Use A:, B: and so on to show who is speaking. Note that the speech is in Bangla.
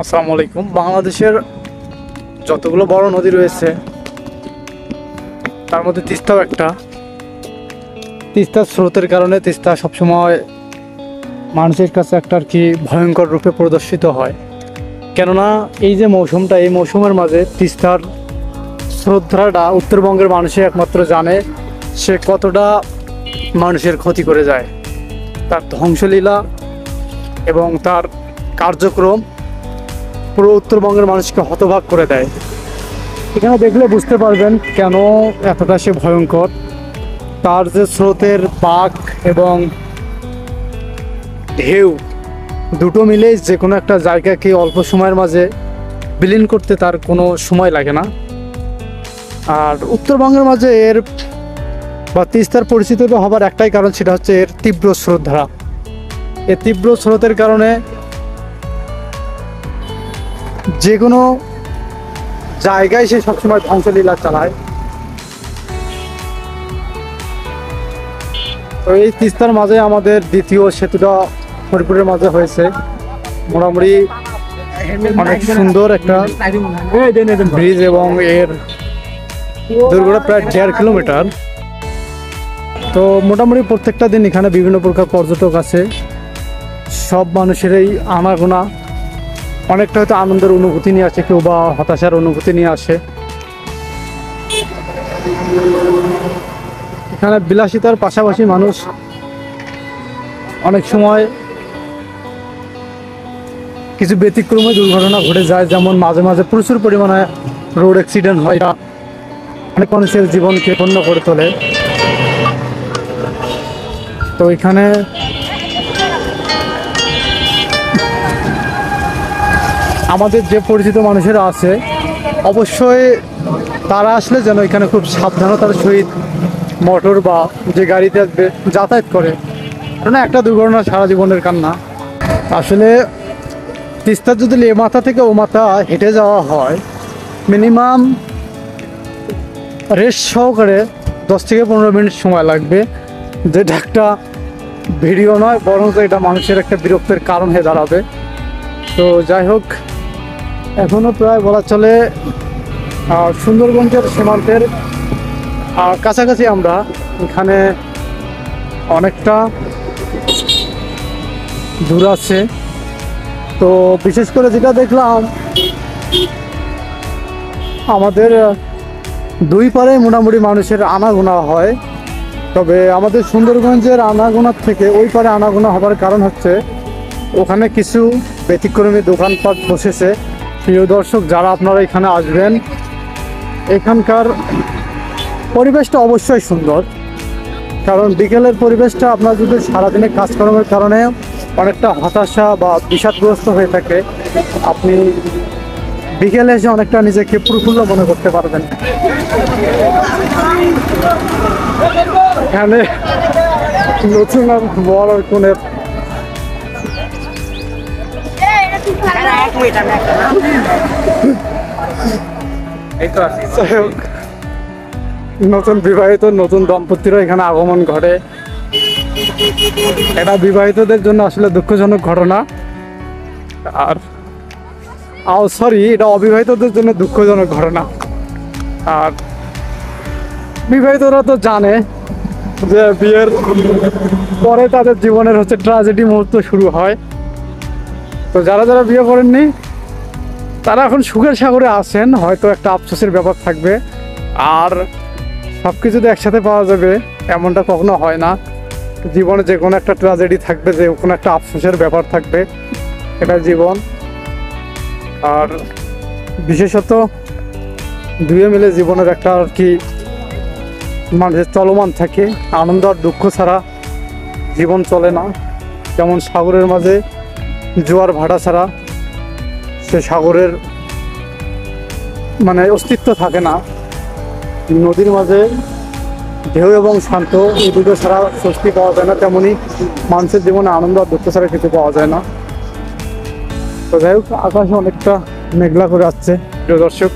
A: আসসালামু আলাইকুম। বাংলাদেশের যতগুলো বড় নদী রয়েছে তার মধ্যে তিস্তাও একটা। তিস্তার স্রোতের কারণে তিস্তা সবসময় মানুষের কাছে একটা আর কি ভয়ঙ্কর রূপে প্রদর্শিত হয়। কেননা এই যে মৌসুমটা, এই মৌসুমের মাঝে তিস্তার স্রোতধারাটা উত্তরবঙ্গের মানুষই একমাত্র জানে সে কতটা মানুষের ক্ষতি করে যায়। তার ধ্বংসলীলা এবং তার কার্যক্রম পুরো উত্তরবঙ্গের মানুষকে হতবাক করে দেয়। এখানে দেখলে বুঝতে পারবেন কেন এতটা সে ভয়ঙ্কর। তার যে স্রোতের বাঁক এবং ঢেউ দুটো মিলে যে কোনো একটা জায়গাকে অল্প সময়ের মাঝে বিলীন করতে তার কোনো সময় লাগে না। আর উত্তরবঙ্গের মাঝে এর বা তিস্তার পরিচিত হবার একটাই কারণ, সেটা হচ্ছে এর তীব্র স্রোতধারা। এই তীব্র স্রোতের কারণে যে কোনো জায়গায় সে সবসময় ধ্বংসলীলা চালায়। তো এই তিস্তার মাঝে আমাদের দ্বিতীয় সেতুটা হরিপুরের মাঝে হয়েছে। মোটামুটি অনেক সুন্দর একটা ব্রিজ এবং এর দৈর্ঘ্যটা প্রায় 1.5 কিলোমিটার। তো মোটামুটি প্রত্যেকটা দিন এখানে বিভিন্ন প্রকার পর্যটক আছে। সব মানুষেরই আনাগোনা, অনেকটা হয়তো আনন্দের অনুভূতি নিয়ে আসে, কেউ বা হতাশার অনুভূতি নিয়ে আসে। এখানে বিলাসিতার পাশাপাশি মানুষ অনেক সময় কিছু ব্যতিক্রমী দুর্ঘটনা ঘটে যায়, যেমন মাঝে মাঝে প্রচুর পরিমাণে রোড অ্যাক্সিডেন্ট হয়, অনেক মানুষের জীবনকে পণ্য করে তোলে। তো এখানে আমাদের যে পরিচিত মানুষেরা আছে অবশ্যই তারা আসলে যেন এখানে খুব সাবধানতার সহিত মোটর বা যে গাড়িতে আসবে যাতায়াত করে, কারণ একটা দুর্ঘটনা সারা জীবনের কান্না। আসলে তিস্তার যদি এ মাথা থেকে ও মাথা হেঁটে যাওয়া হয় মিনিমাম রেস্ট সহকারে 10 থেকে 15 মিনিট সময় লাগবে, যেটা একটা ভিডিও নয় বরং এটা মানুষের একটা বিরক্তের কারণ হয়ে দাঁড়াবে। তো যাই হোক, এখনও প্রায় বলা চলে সুন্দরগঞ্জের সীমান্তের কাছাকাছি আমরা। এখানে অনেকটা দূর আছে। তো বিশেষ করে যেটা দেখলাম, আমাদের দুই পারে মোটামুটি মানুষের আনাগোনা হয়, তবে আমাদের সুন্দরগঞ্জের আনাগোনার থেকে ওই পারে আনাগোনা হবার কারণ হচ্ছে ওখানে কিছু ব্যতিক্রমী দোকানপাট বসেছে। প্রিয় দর্শক, যারা আপনারা এখানে আসবেন, এখানকার পরিবেশটা অবশ্যই সুন্দর, কারণ বিকেলের পরিবেশটা আপনার যদি সারাদিনে কাজকর্মের কারণে অনেকটা হতাশা বা বিষাদগ্রস্ত হয়ে থাকে, আপনি বিকেলে এসে অনেকটা নিজেকে প্রফুল্ল মনে করতে পারবেন। এখানে নতুন বড় কোণের নতুন বিবাহিত নতুন দম্পতিরও এখানে আগমন ঘটে। এটা বিবাহিতদের জন্য আসলে দুঃখজনক ঘটনা, আর সরি, এটা অবিবাহিতদের জন্য দুঃখজনক ঘটনা। আর বিবাহিতরা তো জানে যে বিয়ের পরে তাদের জীবনের হচ্ছে ট্র্যাজেডি মুহূর্ত শুরু হয়। তো যারা যারা বিয়ে করেননি তারা এখন সুখের সাগরে আছেন, হয়তো একটা আফসোসের ব্যাপার থাকবে। আর সব কিছু তো একসাথে পাওয়া যাবে এমনটা কখনো হয় না। জীবনে যে কোনো একটা ট্র্যাজেডি থাকবে, যে কোনো একটা আফসোসের ব্যাপার থাকবে, এটা জীবন। আর বিশেষত দুয়ে মিলে জীবনের একটা আর কি মানুষের চলমান থাকে। আনন্দ আর দুঃখ ছাড়া জীবন চলে না। যেমন সাগরের মাঝে জোয়ার ভাটা ছাড়া সে সাগরের মানে অস্তিত্ব থাকে না, নদীর মাঝে ঢেউ এবং শান্ত এই দুটো ছাড়া স্বস্তি পাওয়া যায় না, তেমনই মানুষের জীবনে আনন্দ আর দুঃখ ছাড়া কিছু পাওয়া যায় না। তো যাই হোক, আকাশে অনেকটা মেঘলা করে আসছে প্রিয় দর্শক।